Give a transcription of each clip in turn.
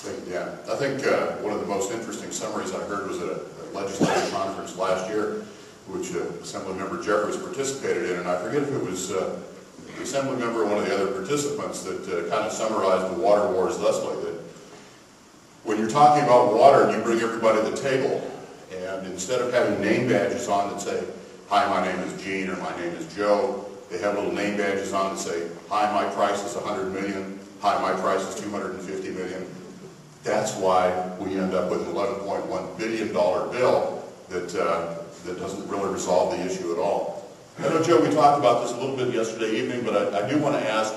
Thank you, Dan. I think one of the most interesting summaries I heard was at a legislative conference last year, which Assemblymember Jeffers participated in, and I forget if it was the Assemblymember or one of the other participants that kind of summarized the water wars thusly, that when you're talking about water and you bring everybody to the table, and instead of having name badges on that say, "Hi, my name is Gene," or "My name is Joe," they have little name badges on that say, "Hi, my price is $100 million. Hi, my price is $250 million. That's why we end up with an $11.1 billion bill that doesn't really resolve the issue at all. I know, Joe, we talked about this a little bit yesterday evening, but I do want to ask,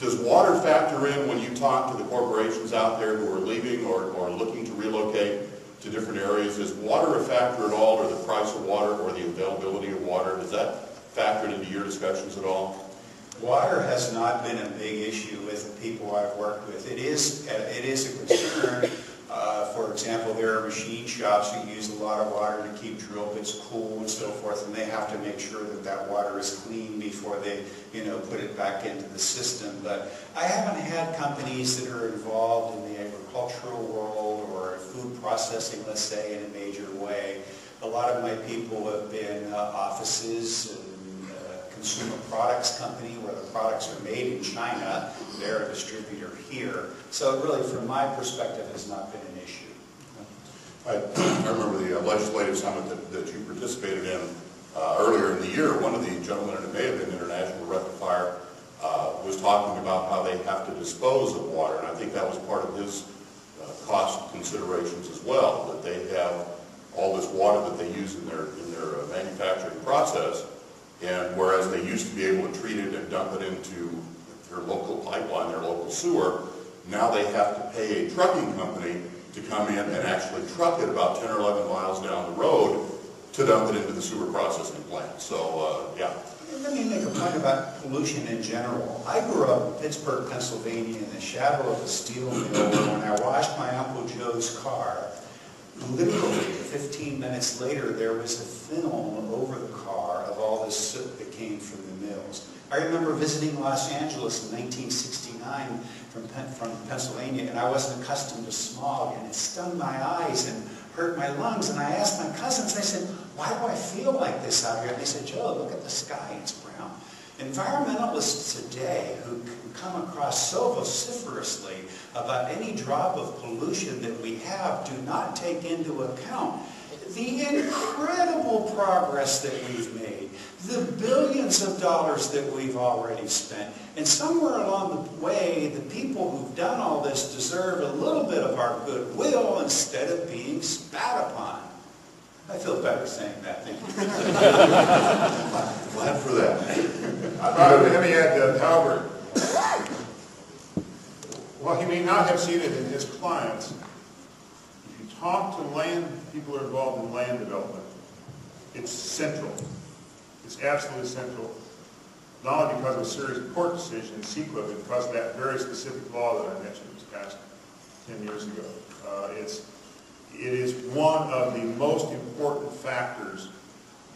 does water factor in when you talk to the corporations out there who are leaving or looking to relocate to different areas? Is water a factor at all, or the price of water, or the availability of water? Does that factor into your discussions at all? Water has not been a big issue with the people I've worked with. It is a concern. For example, there are machine shops who use a lot of water to keep drill bits cool and so forth, and they have to make sure that that water is clean before they, put it back into the system. But I haven't had companies that are involved in the agricultural world or food processing, let's say, in a major way. A lot of my people have been offices and consumer products company where the products are made in China. They're a distributor here. So really, from my perspective, has not been an issue. I remember the legislative summit that you participated in earlier in the year. One of the gentlemen, and it may have been International Rectifier, was talking about how they have to dispose of water, and I think that was part of his cost considerations as well, that they have all this water that they use in their manufacturing process, and whereas they used to be able to treat it and dump it into their local pipeline, their local sewer, now they have to pay a trucking company to come in and actually truck it about 10 or 11 miles down the road to dump it into the sewer processing plant. So, yeah. Let me make a point about pollution in general. I grew up in Pittsburgh, Pennsylvania, in the shadow of a steel mill when I washed my Uncle Joe's car. Literally 15 minutes later, there was a film over the car of all the soot that came from the mills. I remember visiting Los Angeles in 1969 from Pennsylvania, and I wasn't accustomed to smog, and it stung my eyes and hurt my lungs. And I asked my cousins, I said, "Why do I feel like this out here?" And they said, "Joe, look at the sky, it's brown." Environmentalists today who can come across so vociferously about any drop of pollution that we have do not take into account the incredible progress that we've made, the billions of dollars that we've already spent. And somewhere along the way, the people who've done all this deserve a little bit of our goodwill instead of being spat upon. I feel better saying that. Thank you. Glad for that. Let me add, Albert. While he may not have seen it in his clients, if you talk to people who are involved in land development, it's central. It's absolutely central, not only because of a serious court decision in CEQA, but because of that very specific law that I mentioned was passed 10 years ago. It is one of the most important factors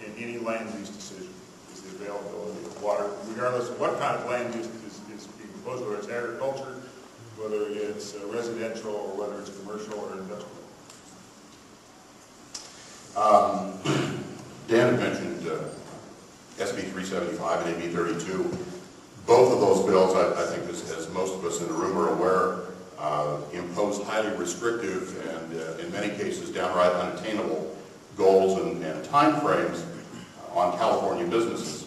in any land use decision, is the availability of water, regardless of what kind of land use is being proposed, whether it's agriculture, whether it's residential, or whether it's commercial or industrial. Dan had mentioned SB 375 and AB 32. Both of those bills, I think, as most of us in the room are aware, impose highly restrictive and in many cases downright unattainable goals and time frames on California businesses.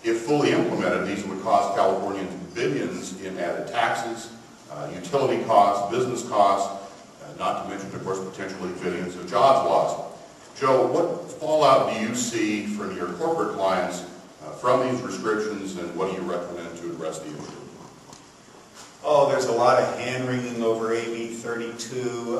If fully implemented, these would cost Californians billions in added taxes, utility costs, business costs, not to mention, of course, potentially billions of jobs lost. Joe, what fallout do you see from your corporate clients from these restrictions, and what do you recommend to address the issue? Oh, there's a lot of hand-wringing over AB 32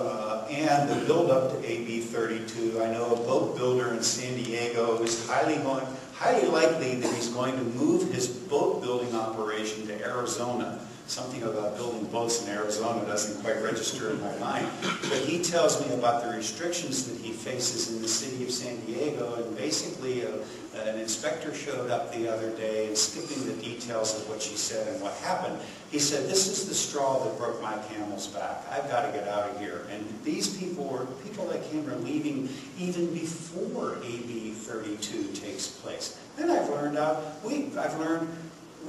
and the build-up to AB 32. I know a boat builder in San Diego who's highly likely that he's going to move his boat building operation to Arizona something about building boats in Arizona doesn't quite register in my mind. But he tells me about the restrictions that he faces in the city of San Diego, and basically an inspector showed up the other day, and skipping the details of what she said and what happened, he said, "This is the straw that broke my camel's back. I've got to get out of here." And these people that came are leaving even before AB 32 takes place. Then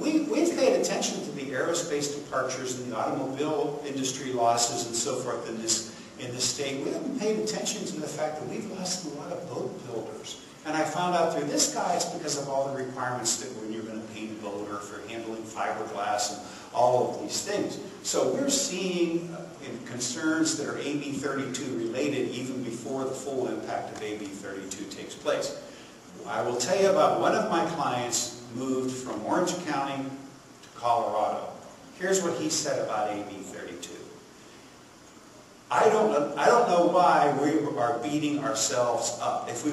we've paid attention to the aerospace departures and the automobile industry losses and so forth in this state. We haven't paid attention to the fact that we've lost a lot of boat builders. And I found out through this guy it's because of all the requirements that when you're going to paint a boat or for handling fiberglass and all of these things. So we're seeing concerns that are AB 32 related even before the full impact of AB 32 takes place. I will tell you about one of my clients moved from Orange County to Colorado. Here's what he said about AB 32. I don't know why we are beating ourselves up. If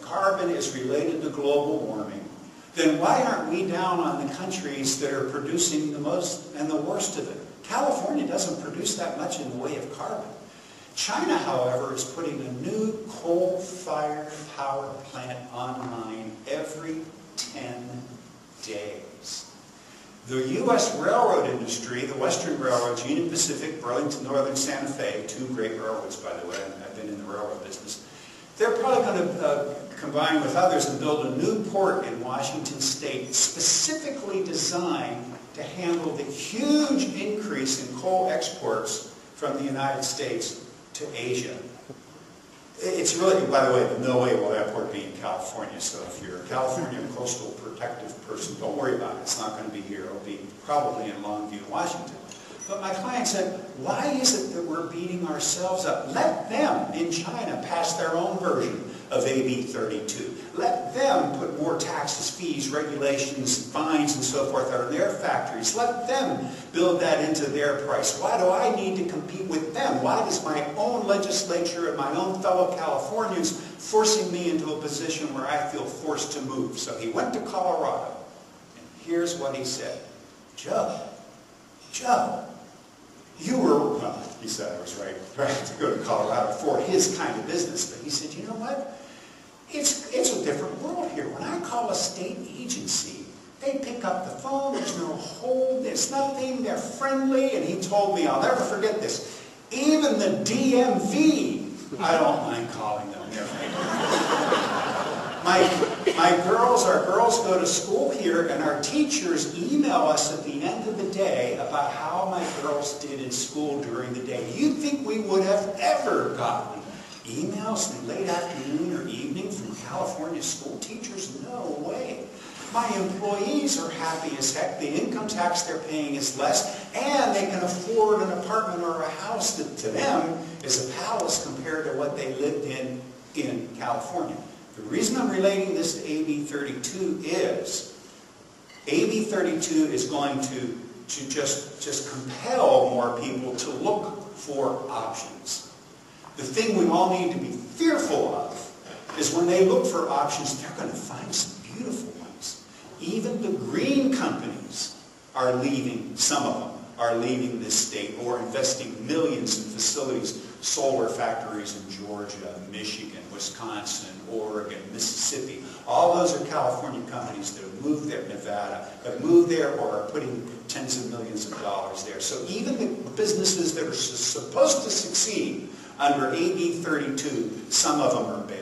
carbon is related to global warming, then why aren't we down on the countries that are producing the most and the worst of it? California doesn't produce that much in the way of carbon. China, however, is putting a new coal-fired power plant online every 10 days. The U.S. railroad industry, the Western Railroads, Union Pacific, Burlington Northern, Santa Fe, two great railroads, by the way, I've been in the railroad business, they're probably going to combine with others and build a new port in Washington State specifically designed to handle the huge increase in coal exports from the United States to Asia. It's really, by the way, no way will that port be in California, so if you're a California coastal protective person, don't worry about it. It's not going to be here. It'll be probably in Longview, Washington. But my client said, why is it that we're beating ourselves up? Let them in China pass their own version of AB 32. Let them put more taxes, fees, regulations, fines, and so forth on their factories. Let them build that into their price. Why do I need to compete with them? Why does my own legislature and my own fellow Californians forcing me into a position where I feel forced to move? So he went to Colorado, and here's what he said. Joe, you were, well, he said I was right to go to Colorado for his kind of business, but he said, you know what? It's a different world here. When I call a state agency, they pick up the phone, there's no hold, there's nothing, they're friendly, and he told me, I'll never forget this, even the DMV, I don't mind calling them, they're our girls go to school here, and our teachers email us at the end of the day about how my girls did in school during the day. Do you think we would have ever gotten emails in late afternoon or evening from California school teachers? No way. My employees are happy as heck. The income tax they're paying is less, and they can afford an apartment or a house that to them is a palace compared to what they lived in California. The reason I'm relating this to AB 32 is AB 32 is going to just compel more people to look for options. The thing we all need to be fearful of is when they look for options, they're going to find some beautiful ones. Even the green companies are leaving, some of them are leaving this state or investing millions in facilities, solar factories in Georgia, Michigan, Wisconsin, Oregon, Mississippi. All those are California companies that have moved there, Nevada, have moved there or are putting tens of millions of dollars there. So even the businesses that are supposed to succeed under AB 32, some of them are bailing.